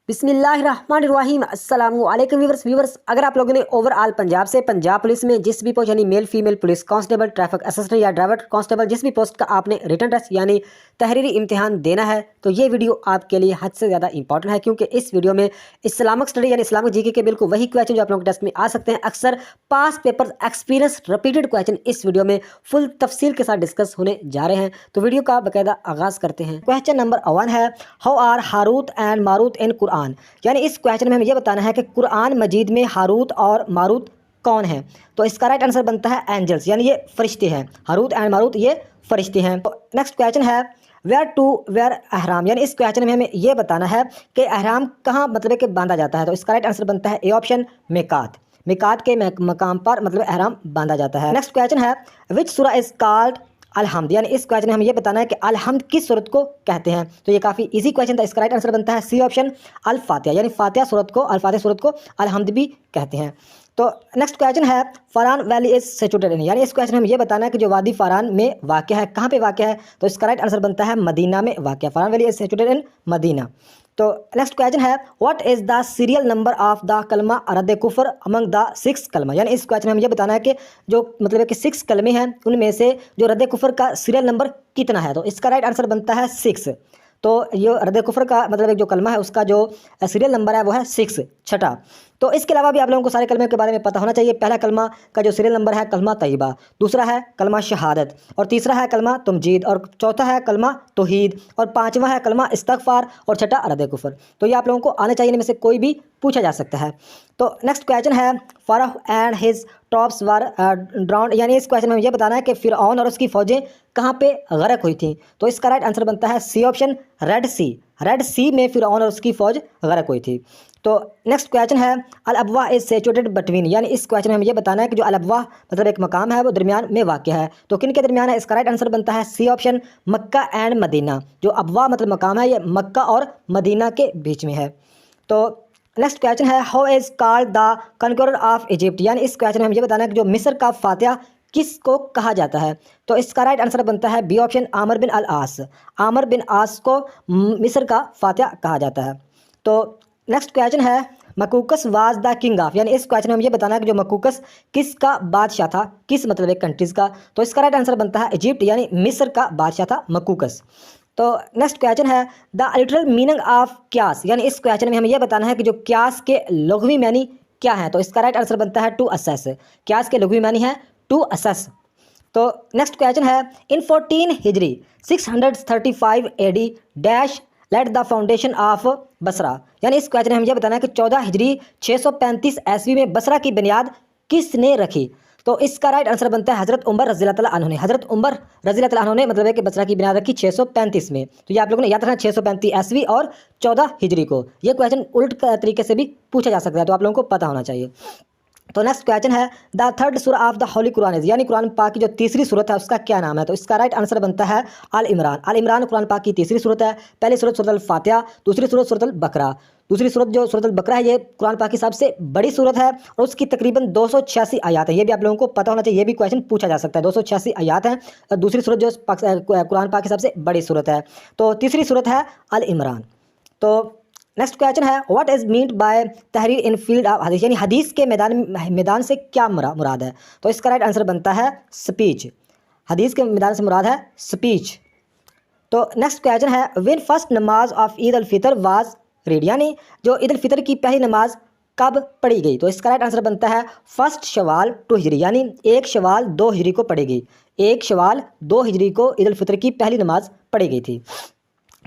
बिस्मिल्लाहिर्रहमानिर्रहीम अस्सलामुअलैकुम व्यूअर्स, अगर आप लोगों ने ओवरऑल पंजाब से पंजाब पुलिस में जिस भी पोस्ट यानी male female police constable traffic assistant या ड्राइवर कांस्टेबल जिस भी पोस्ट का आपने रिटन टेस्ट यानी तहरीरी इम्तिहान देना है तो ये वीडियो आपके लिए हद से ज़्यादा इंपॉर्टेंट है, क्योंकि इस वीडियो में इस्लामिक स्टडी यानी इस्लामिक जीके के बिल्कुल वही क्वेश्चन जो आप लोगों के टेस्ट में आ सकते हैं, अक्सर पास पेपर एक्सपीरियंस रिपीटेड क्वेश्चन इस वीडियो में फुल तफसील के साथ डिस्कस होने जा रहे हैं। तो वीडियो का बाकायदा आगाज़ करते हैं। क्वेश्चन नंबर 1 है, how are Harut and Marut in Quran, यानी इस क्वेश्चन में हमें यह बताना है कि कुरान मजीद में हारूत और मारूत कौन है। तो इसका राइट आंसर बनता है एंजल्स, यानी ये फरिश्ते हैं। हारूत एंड मारूत ये फरिश्ते हैं। तो नेक्स्ट क्वेश्चन है, वेयर टू वेयर अहराम, यानी इस क्वेश्चन में हमें यह बताना है कि अहराम कहाँ मतलब कि बांधा जाता है। तो इसका राइट आंसर बनता है ए ऑप्शन, मेकात। मेकात के मकाम पर मतलब अहराम बांधा जाता है। नेक्स्ट क्वेश्चन है, विच सूरा इज कॉल्ड अलहम्द, यानी इस क्वेश्चन में हमें यह बताना है कि अलहम्द किस सूरत को कहते हैं। तो ये काफ़ी इजी क्वेश्चन था। इसका राइट आंसर बनता है सी ऑप्शन, अल फातिहा, यानी फातिहा सूरत को अल फातिहा सूरत को अलहम्द भी कहते हैं। तो नेक्स्ट क्वेश्चन है, फरान वैली इज सिचुएटेड इन, यानी इस क्वेश्चन में हमें यह बताना है कि जो वादी फरान में वाक़ है कहाँ पे वाक़ है। तो इसका राइट आंसर बनता है मदीना में वाक़। Faran valley is situated in Madina. तो नेक्स्ट क्वेश्चन है, what is the serial number of the कलमा रद्द कुफर अमंग द 6 कलमा, यानी इस क्वेश्चन में हमें यह बताना है कि जो मतलब है कि 6 कलमे हैं उनमें से जो रद्द कुफर का सीरियल नंबर कितना है। तो इसका राइट आंसर बनता है 6। तो ये रद्द कुफर का मतलब एक जो कलमा है उसका जो सीरियल नंबर है वो है 6, छठा। तो इसके अलावा भी आप लोगों को सारे कलमे के बारे में पता होना चाहिए। पहला कलमा का जो सीरियल नंबर है कलमा तैयबा, दूसरा है कलमा शहादत, और तीसरा है कलमा तुमजीद, और चौथा है कलमा तौहीद, और पांचवा है कलमा इस्तगफार, और छठा रद्द कुफर। तो ये आप लोगों को आना चाहिए, इनमें से कोई भी पूछा जा सकता है। तो नेक्स्ट क्वेश्चन है, Farah and his tops were drowned, यानी इस क्वेश्चन में यह बताना है कि फिरऔन और उसकी फौजें कहाँ पे गरक हुई थी। तो इसका राइट आंसर बनता है सी ऑप्शन, रेड सी। रेड सी में फिरऔन और उसकी फौज गरक हुई थी। तो नेक्स्ट क्वेश्चन है, अल अबवा इज सिचुएटेड बिटवीन, यानी इस क्वेश्चन में हमें यह बताना है कि जो अल अबवा मतलब एक मकाम है वो दरमियान में वाक़ है। तो किन के दरमियान है। इसका राइट आंसर बनता है C option, Mecca and Medina. जो अबवा मतलब मकाम है ये मक्का और मदीना के बीच में है। तो नेक्स्ट क्वेश्चन है, how is called the conqueror of Egypt, यानी इस क्वेश्चन में हमें यह बताना है कि जो मिस्र का फातिहा किसको कहा जाता है। तो इसका राइट आंसर बनता है बी ऑप्शन, आमर बिन अल आस। आमर बिन आस को मिस्र का फातिहा कहा जाता है। तो नेक्स्ट क्वेश्चन है, मकूकस वाज द किंग ऑफ, यानी इस क्वेश्चन में हमें यह बताना है कि जो मकूकस किसका बादशाह था, किस मतलब एक कंट्रीज़ का। तो इसका राइट आंसर बनता है इजिप्ट, यानी मिस्र का बादशाह था मकूकस। तो नेक्स्ट क्वेश्चन है, द लिटरल मीनिंग ऑफ क्यास, यानी इस क्वेश्चन में हमें यह बताना है कि जो क्यास के लुग़वी मानी क्या है। तो इसका राइट आंसर बनता है टू असेस। क्यास के लुग़वी मानी है टू असेस। तो नेक्स्ट क्वेश्चन है, इन 14 हिजरी 635 AD dash let the foundation of Basra, यानी इस क्वेश्चन में हमें यह बताना है कि 14 हिजरी 635 ईस्वी में बसरा की बुनियाद किसने रखी। तो इसका राइट आंसर बनता है हज़रत उमर रज़ी अल्लाह तआला अन्हु ने। हज़रत उमर रज़ी अल्लाह तआला अन्हु ने मतलब है कि बसरा की बुनियाद रखी 635 में। तो ये आप लोगों ने याद रखना, 635 ईस्वी और 14 हिजरी को। ये क्वेश्चन उल्ट तरीके से भी पूछा जा सकता है, तो आप लोगों को पता होना चाहिए। तो नेक्स्ट क्वेश्चन है, द थर्ड सूरा of the Holi Quran is, यानी कुरान पाक की जो तीसरी सूरत है उसका क्या नाम है। तो इसका राइट आंसर बनता है अल इमरान। अल इमरान कुरान पाक की तीसरी सूरत है। पहली सूरत सूरत अल फातिहा, दूसरी सूरत सूरत अल बकरा। दूसरी सूरत जो सूरत अल बकरा है ये कुरान पाक की सबसे बड़ी सूरत है और उसकी तकरीबन 286 आयात है। ये भी आप लोगों को पता होना चाहिए, ये भी क्वेश्चन पूछा जा सकता है। 286 आयात हैं। दूसरी सूरत जो कुरान पाक की सबसे बड़ी सूरत है। तो तीसरी सूरत है अल इमरान। तो नेक्स्ट क्वेश्चन है, व्हाट इज मीन्ड बाय तहरीर इन फील्ड ऑफ हदीस, यानी हदीस के मैदान से क्या मुराद है। तो इसका राइट आंसर बनता है स्पीच। हदीस के मैदान से मुराद है स्पीच। तो नेक्स्ट क्वेश्चन है, when first namaz of Eid al Fitr was read, यानी जो ईद अल फितर की पहली नमाज कब पढ़ी गई। तो इसका राइट आंसर बनता है 1 शवाल 2 हिजरी, यानी 1 शवाल 2 हिजरी को पढ़ी गई। 1 शवाल 2 हिजरी को ईद अल फितर की पहली नमाज पढ़ी गई थी।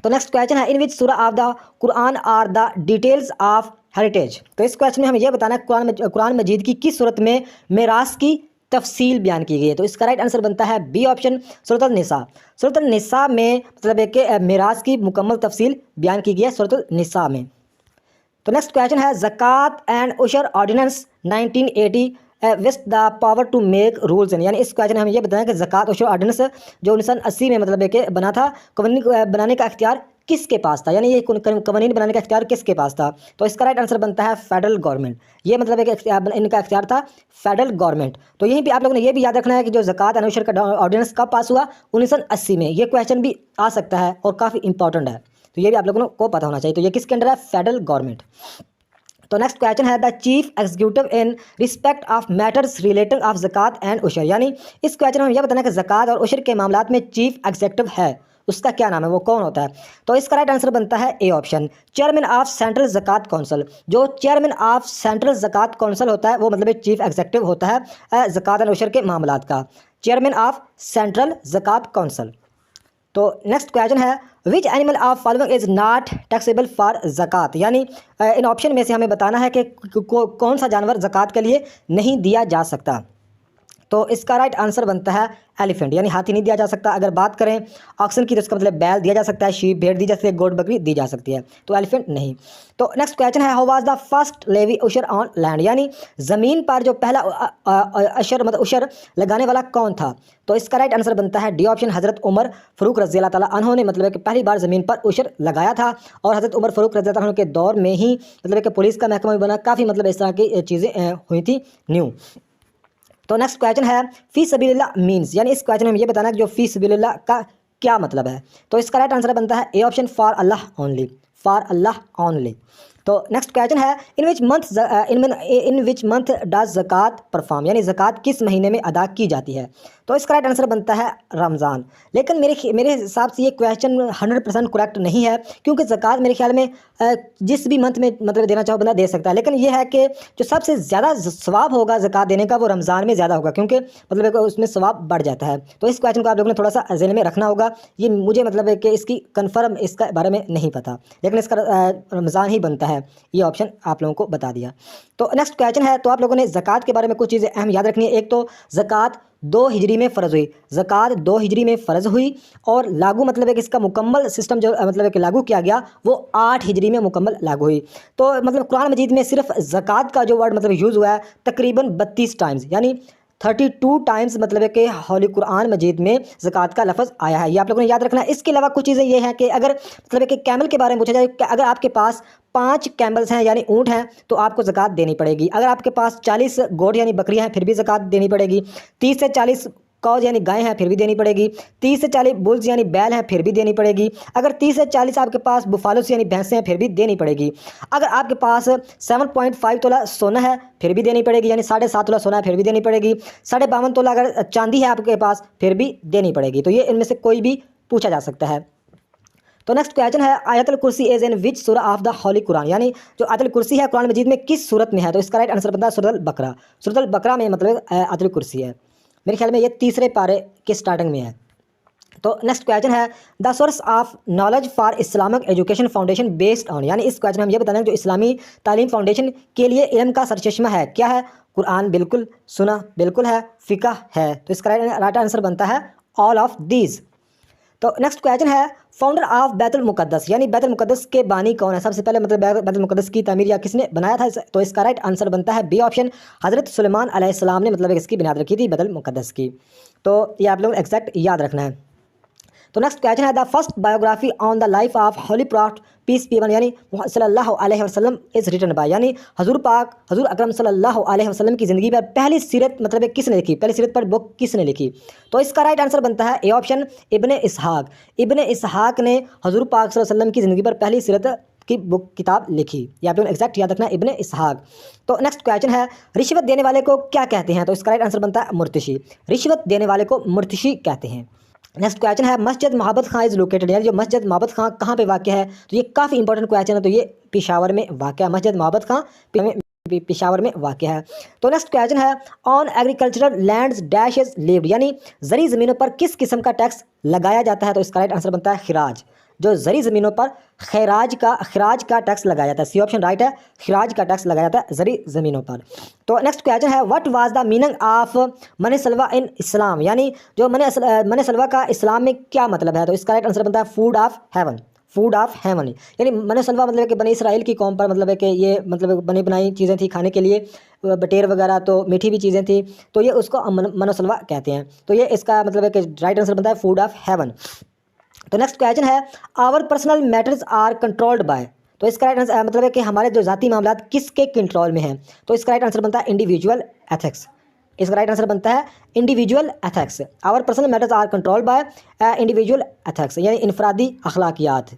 तो नेक्स्ट क्वेश्चन है, in which surah of the Quran are the details of heritage. तो इस क्वेश्चन में हमें यह बताना है कुरान मजीद की किस सूरत में मेरास की तफसील बयान की गई है। तो इसका राइट आंसर बनता है बी ऑप्शन, सूरत अन-निसा। सूरत अन-निसा में मतलब है कि मेरास की मुकम्मल तफसील बयान की गई है सूरत अन-निसा में। तो नेक्स्ट क्वेश्चन है, ज़कात एंड उशर ordinance 1980 with the power to make rules, यानी इस क्वेश्चन में हमें यह बताया कि ज़कात उशर ऑर्डिनेंस जो 1980 में मतलब है कि बना था, कवानीन बनाने का इख्तियार किसके पास था, यानी ये कवानीन बनाने का इख्तियार किसके पास था। तो इसका राइट आंसर बनता है फेडरल गवर्नमेंट। ये मतलब है कि इनका इख्तियार था फेडरल गवर्नमेंट। तो यहीं पे आप लोगों ने ये भी याद रखना है कि जो ज़कात एंड उशर का ऑर्डिनेंस कब पास हुआ, 1980 में। ये क्वेश्चन भी आ सकता है और काफ़ी इंपॉर्टेंट है, तो ये भी आप लोगों को पता होना चाहिए। तो ये किसके अंडर है? Federal government. तो नेक्स्ट क्वेश्चन है the chief executive in respect of matters relating of Zakat and Ushr, यानी इस क्वेश्चन में हम यह बताना है कि ज़कात और उशर के मामलात में चीफ एग्जीक्यूटिव है, उसका क्या नाम है, वो कौन होता है? तो इसका राइट आंसर बनता है A option, chairman of central Zakat council. जो chairman of central Zakat council होता है वो मतलब चीफ एग्जीक्यूटिव होता है ज़कात एंड उशर के मामलात का, chairman of central Zakat council. तो नेक्स्ट क्वेश्चन है which animal of following is not taxable for Zakat, यानी इन ऑप्शन में से हमें बताना है कि कौन सा जानवर ज़कात के लिए नहीं दिया जा सकता। तो इसका राइट आंसर बनता है एलिफेंट, यानी हाथी नहीं दिया जा सकता। अगर बात करें ऑक्सन की तो इसका मतलब बैल दिया जा सकता है, शीप भेड़ दी जा सकती है, गोट बकरी दी जा सकती है, तो एलिफेंट नहीं। तो नेक्स्ट क्वेश्चन है how was the first levy usher on land, यानी ज़मीन पर जो पहला अशर मतलब उशर लगाने वाला कौन था? तो इसका राइट आंसर बनता है डी ऑप्शन, हज़रत उमर फ़ारूक रज़ी अल्लाह ताला अन्हों ने मतलब कि पहली बार ज़मीन पर उशर लगाया था, और हज़रत उमर फ़ारूक रज़ी अल्लाह अन्हों के दौर में ही मतलब कि पुलिस का महकमा भी बना, काफ़ी मतलब इस तरह की चीज़ें हुई थी न्यू। तो नेक्स्ट क्वेश्चन है फ़ी सबीलिल्लाह मीन्स, यानी इस क्वेश्चन में ये बताना है कि जो फ़ी सबीलिल्लाह का क्या मतलब है? तो इसका राइट आंसर बनता है A option, for Allah only, for Allah only. तो नेक्स्ट क्वेश्चन है इन विच मंथ डज ज़कात परफॉर्म, यानी ज़कात किस महीने में अदा की जाती है? तो इसका राइट आंसर बनता है रमज़ान। लेकिन मेरे हिसाब से ये क्वेश्चन 100% करेक्ट नहीं है, क्योंकि ज़कात मेरे ख्याल में जिस भी मंथ में मतलब देना चाहो बंदा दे सकता है, लेकिन ये है कि जो सबसे ज़्यादा सवाब होगा ज़कात देने का वो रमज़ान में ज़्यादा होगा, क्योंकि मतलब उसमें सवाब बढ़ जाता है। तो इस क्वेश्चन को आप लोगों ने थोड़ा सा ज़हन में रखना होगा। ये मुझे मतलब है कि इसकी कन्फर्म इसका बारे में नहीं पता, लेकिन इसका रमज़ान ही बनता है, ये ऑप्शन आप लोगों को बता दिया। तो नेक्स्ट क्वेश्चन है, तो आप लोगों ने ज़कात के बारे में कुछ चीज़ें अहम याद रखनी है। एक तो ज़कात 2 हिजरी में फ़र्ज़ हुई, ज़कात 2 हिजरी में फ़र्ज़ हुई, और लागू मतलब है कि इसका मुकम्मल सिस्टम जो मतलब है कि लागू किया गया वो 8 हिजरी में मुकम्मल लागू हुई। तो मतलब कुरान मजीद में सिर्फ ज़कात का जो वर्ड मतलब यूज़ हुआ है तकरीबन 32 टाइम्स, यानी 32 टाइम्स मतलब है कि हौली कुरान मजीद में ज़कात का लफ्ज़ आया है, ये आप लोगों ने याद रखना है। इसके अलावा कुछ चीज़ें ये हैं कि अगर मतलब है कि कैमल के बारे में पूछा जाए कि अगर आपके पास 5 कैमल्स हैं यानी ऊँट हैं तो आपको ज़कात देनी पड़ेगी। अगर आपके पास 40 गोट यानी बकरियाँ हैं फिर भी ज़कात देनी पड़ेगी। 30 से 40 कौज यानी गाय हैं फिर भी देनी पड़ेगी। 30 से 40 बुल्स यानी बैल हैं फिर भी देनी पड़ेगी। अगर 30 से 40 आपके पास बुफालोस यानी भैंसें हैं फिर भी देनी पड़ेगी। अगर आपके पास 7.5 तोला सोना है फिर भी देनी पड़ेगी, यानी 7.5 तोला सोना है फिर भी देनी पड़ेगी। 52.5 तोला अगर चांदी है आपके पास फिर भी देनी पड़ेगी। तो ये इनमें से कोई भी पूछा जा सकता है। तो नेक्स्ट क्वेश्चन है आयतुल कुर्सी is in which surah of the Holi Quran, यानी जो आयतुल कुर्सी है कुरान मजीद में किस सूरत में है? तो इसका राइट आंसर बनता है सूरतुल बकरा। सूरतुल बकरा में मतलब आयतुल कुर्सी है, मेरे ख्याल में ये 3रे पारे के स्टार्टिंग में है। तो नेक्स्ट क्वेश्चन है the source of knowledge for Islamic education foundation based on, यानी इस क्वेश्चन में हम ये बताना है जो इस्लामी तालीम फाउंडेशन के लिए इल्म का सरचश्मा है क्या है? कुरान बिल्कुल, सुना बिल्कुल है, फ़िक़ह है। तो इसका राइट आंसर बनता है ऑल ऑफ दीज। तो नेक्स्ट क्वेश्चन है फाउंडर ऑफ बैतुल मुक़द्दस, यानी बैतुल मुक़द्दस के बानी कौन है? सबसे पहले मतलब बैतुल मुक़द्दस की तामीर या किसने बनाया था? तो इसका राइट आंसर बनता है बी ऑप्शन, हज़रत सुलेमान अलैहिस्सलाम ने मतलब इसकी बुनियाद रखी थी बैतुल मुक़द्दस की। तो ये आप लोग एग्जैक्ट याद रखना है। तो नेक्स्ट क्वेश्चन है the first biography on the life of holy prophet peace be upon यानी सल्लल्लाहु अलैहि वसल्लम इज़ रिटन बाय, यानी हजूर अकरम सल्लल्लाहु अलैहि वसल्लम की ज़िंदगी पर पहली सीरत मतलब किसने लिखी? पहली सीरत पर बुक किसने लिखी? तो इसका राइट आंसर बनता है ए ऑप्शन, इब्ने इसहाक। इब्ने इसहाक ने हजूर पाक सल्लल्लाहु अलैहि वसल्लम की ज़िंदगी पर पहली सीरत की बुक किताब लिखी, ये आप लोग एग्जैक्ट याद रखना, इब्ने इसहाक। तो नेक्स्ट क्वेश्चन है रिश्वत देने वाले को क्या कहते हैं? तो इसका राइट आंसर बनता है मुर्तशी। रिश्वत देने वाले को मुर्तशी कहते हैं। नेक्स्ट क्वेश्चन है मस्जिद मोहब्बत खां इज़ लोकेटेड, यानी जो मस्जिद मोहब्बत खां कहाँ पे वाक़ है? तो ये काफ़ी इंपॉर्टेंट क्वेश्चन है। तो ये पेशावर में वाक़ है, मस्जिद मोहब्बत खां पेशावर में वाक़ है। तो नेक्स्ट क्वेश्चन है on agricultural lands dash is lived, यानी ज़री ज़मीनों पर किस किस्म का टैक्स लगाया जाता है? तो इसका राइट आंसर बनता है खिराज। जो ज़री ज़मीनों पर खिराज का टैक्स लगाया जाता है, सी ऑप्शन राइट है, खिराज का टैक्स लगाया जाता है ज़री ज़मीनों पर। तो नेक्स्ट क्वेश्चन है what was the meaning of मन सलवा इन इस्लाम, यानी जो मन सलवा का इस्लाम में क्या मतलब है? तो इसका राइट आंसर बनता है food of haven, food of haven, यानी मन सलवा मतलब है कि बनी इसराइल की कौम पर मतलब है कि ये मतलब बनी बनाई चीज़ें थी खाने के लिए, बटेर वगैरह, तो मीठी भी चीज़ें थी, तो ये उसको मन सलवा कहते हैं। तो ये इसका मतलब है कि राइट आंसर बनता है फूड ऑफ हेवन। तो नेक्स्ट क्वेश्चन है our personal matters are controlled by, तो इसका राइट आंसर मतलब है कि हमारे जो ज़ाती मामलात किसके कंट्रोल में हैं? तो इसका राइट आंसर बनता है इंडिविजुअल एथिक्स। इसका राइट आंसर बनता है individual ethics. Our personal matters are controlled by individual ethics, यानी इनफरादी अखलाकियात।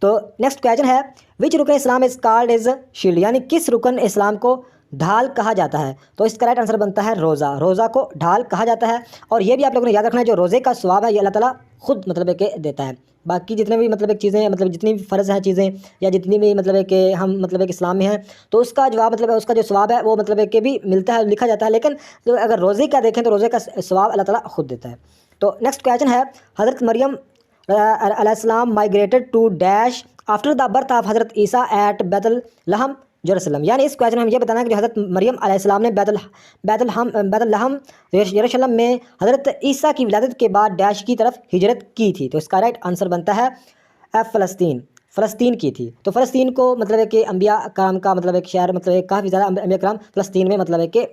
तो नेक्स्ट क्वेश्चन है, which rukn Islam is called is shield, यानी किस रुकन इस्लाम को ढाल कहा जाता है। तो इसका राइट आंसर बनता है रोज़ा। रोज़ा को ढाल कहा जाता है। और ये भी आप लोगों ने याद रखना है, जो रोज़े का सवाब है ये अल्लाह ताला खुद मतलब है कि देता है। बाकी जितने भी मतलब एक चीज़ें, मतलब जितनी भी फ़र्ज़ हैं चीज़ें, या जितनी भी मतलब है कि हम मतलब एक इस्लाम में हैं, तो उसका जवाब मतलब है, उसका जो सवाब है वो मतलब है कि भी मिलता है, लिखा जाता है। लेकिन जो अगर रोज़े का देखें तो रोज़े का सवाब अल्लाह ताला खुद देता है। तो नेक्स्ट क्वेश्चन है, हज़रत मरियम अलैहिस्सलाम migrated to dash after the birth of Hazrat Isa eight बैतलहम यरूशलेम, यानी इस क्वेश्चन में हम ये बताना है कि हज़रत मरियम अलैहिस्सलाम ने बैतलहम यरूशलेम में हज़रत ईसा की विलादत के बाद डैश की तरफ हिजरत की थी। तो इसका राइट आंसर बनता है फ़लस्तीन की थी। तो फ़लस्तीन को मतलब है कि अंबिया कराम का मतलब एक शहर, मतलब एक काफ़ी ज़्यादा अंबिया कराम फ़लस्तीन में मतलब है कि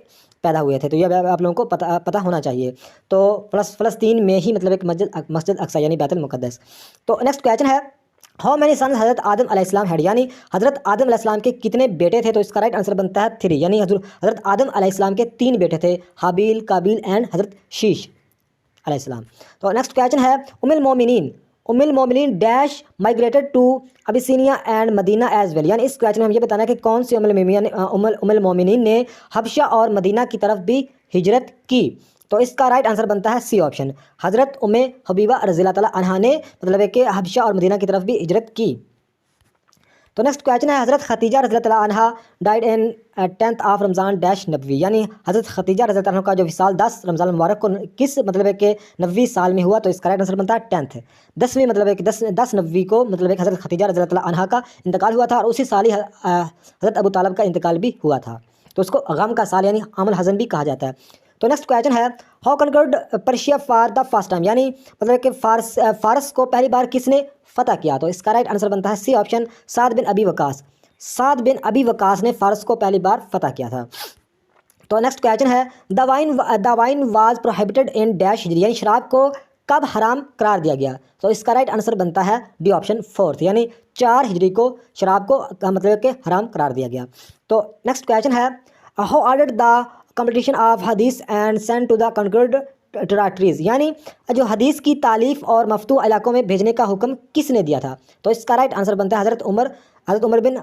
पैदा हुए थे। तो ये आप लोगों को पता होना चाहिए। तो फ़लस्तीन में ही मतलब एक मस्जिद अक्सा यानी बैतुल मुक़द्दस। तो नेक्स्ट क्वेश्चन है, हाउ मैनी सन्स हज़रत आदम अलैहिस्सलाम हैड, यानी हज़रत आदम अलैहिस्सलाम के कितने बेटे थे। तो इसका राइट आंसर बनता है 3, यानी हज़रत आदम अलैहिस्सलाम के 3 बेटे थे, हाबील, काबिल एंड हज़रत शीश अलैहिस्सलाम। तो नेक्स्ट क्वेश्चन है, उम्मुल मोमिनीन dash migrated to Abyssinia and Medina as well, यानी इस क्वेश्चन में हम ये बताना है कि कौन सी उम्मुल मोमिनीन ने हबशा और मदीना की तरफ भी हिजरत की। तो इसका राइट आंसर बनता है सी ऑप्शन, हज़रत उम्मे हबीबा रज़ियल्लाहु ताला अन्हा ने मतलब है कि हबशा और मदीना की तरफ भी हिजरत की। तो नेक्स्ट क्वेश्चन है, हज़रत खतीजा रज़ियल्लाहु ताला अन्हा died in 10th of Ramzan dash नबवी, यानी हज़रत खतीजा रज़ियल्लाहु ताला अन्हा का जो विसाल 10 रमज़ान मुबारक को किस मतलब है कि नबवी साल में हुआ। तो इसका राइट आंसर बनता है 10th, 10वीं मतलब है कि 10 नबवी को मतलब एक हज़रत खतीजा रज़ियल्लाहु ताला अन्हा का इंतकाल हुआ था, और उसी साल ही हज़रत अबू तालिब का इंतकाल भी हुआ था। तो उसको गम का साल यानी आमुल हज़न भी कहा जाता है। तो नेक्स्ट क्वेश्चन है, how conquered Persia for the first time, यानी मतलब कि फारस को पहली बार किसने फ़तह किया। तो इसका राइट आंसर बनता है सी ऑप्शन, साद बिन अबी वकास ने फारस को पहली बार फ़तह किया था। तो नेक्स्ट क्वेश्चन है, the wine was prohibited in dash हिजरी, यानी शराब को कब हराम करार दिया गया। तो इसका राइट आंसर बनता है डी ऑप्शन 4, यानी 4 हिजरी को शराब को मतलब कि हराम करार दिया गया। तो नेक्स्ट क्वेश्चन है, how ordered the competition of hadith and send to the conquered territories, यानी जो हदीस की तालीफ और मफतू इलाकों में भेजने का हुक्म किसने दिया था। तो इसका राइट आंसर बनता है हज़रत उमर बिन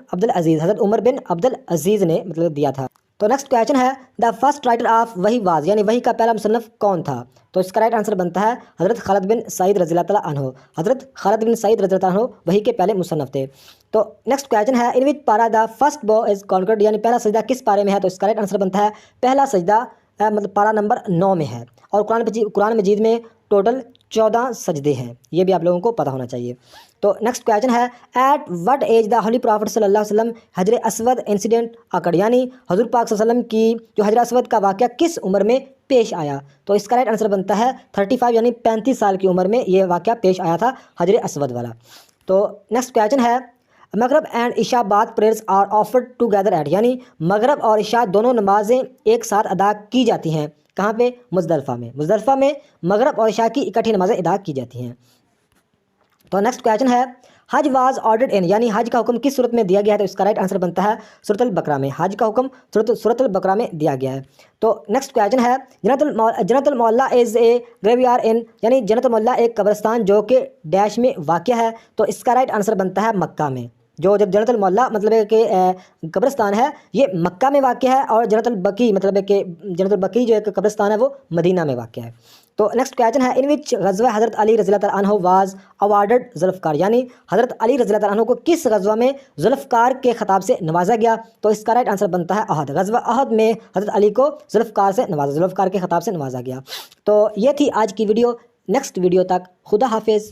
अब्दुल अजीज़ ने मतलब दिया था। तो नेक्स्ट क्वेश्चन है, द फर्स्ट राइटर ऑफ वही वाज, यानी वही का पहला मुसन्नफ़ कौन था। तो इसका राइट आंसर बनता है हज़रत खालिद बिन सईद रज़ियल्लाहु ताला अन्हु। हज़रत खालिद बिन सईद रज़ियल्लाहु ताला अन्हु वही के पहले मुसन्नफ़ थे। तो नेक्स्ट क्वेश्चन है, इन विच पारा द फर्स्ट बो इज़ कॉन्कर्ड, यानी पहला सजदा किस पारे में है। तो इसका राइट आंसर बनता है पहला सजदा मतलब पारा नंबर 9 में है, और कुरान मजीद में टोटल 14 सजदे हैं। ये भी आप लोगों को पता होना चाहिए। तो नेक्स्ट क्वेश्चन है, at what age the holy prophet सल्लल्लाहु अलैहि वसल्लम हजर असवद इंसिडेंट अकड़, यानी हजूर पाक सल्लल्लाहु अलैहि वसल्लम की जो हजर असवद का वाक़या किस उम्र में पेश आया। तो इसका राइट आंसर बनता है 35, यानी 35 साल की उम्र में ये वाक़या पेश आया था, हजर असवद वाला। तो नेक्स्ट क्वेश्चन है, मगरब एंड इशा बाद prayers are offered together at, यानी मगरब और इशा दोनों नमाजें एक साथ अदा की जाती हैं कहाँ पे, मुज़दलिफ़ा में मगरब और इशा की इकट्ठी नमाजें अदा की जाती हैं। तो नेक्स्ट क्वेश्चन है, हज वाज ऑर्डर्ड इन, यानी हज का हुक्म किस सूरत में दिया गया है। तो इसका राइट आंसर बनता है सूरतुल बकरा में, हज का हुक्म सूरतुल बकरा में दिया गया है। तो नेक्स्ट क्वेश्चन है, जन्नतुल मौला इज़ ए ग्रेवयार्ड इन, यानी जन्नतुल मौला एक कब्रिस्तान जो कि डैश में वाक़या है। तो इसका राइट आंसर बनता है मक्का में। जो जब जन्नतुल मौला मतलब कि कब्रिस्तान है ये मक्का में वाक़या है, और जन्नतुल बकी मतलब कि जन्नतुल बकी जो एक कब्रिस्तान है वो मदीना में वाक़या है। तो नेक्स्ट क्वेश्चन है, इन विच गज़वा हज़रत अली रज़ियल्लाहु ताला अन्हु वाज अवार्डेड ज़ुल्फ़कार, यानी हज़रत अली रज़ियल्लाहु ताला अन्हु को किस गज़वा में ज़ुल्फ़कार के ख़िताब से नवाजा गया। तो इसका राइट आंसर बनता है अहद, गज़वा अहद में हज़रत अली को ज़ुल्फ़कार के ख़िताब से नवाजा गया। तो ये थी आज की वीडियो। नेक्स्ट वीडियो तक खुदा हाफिज़।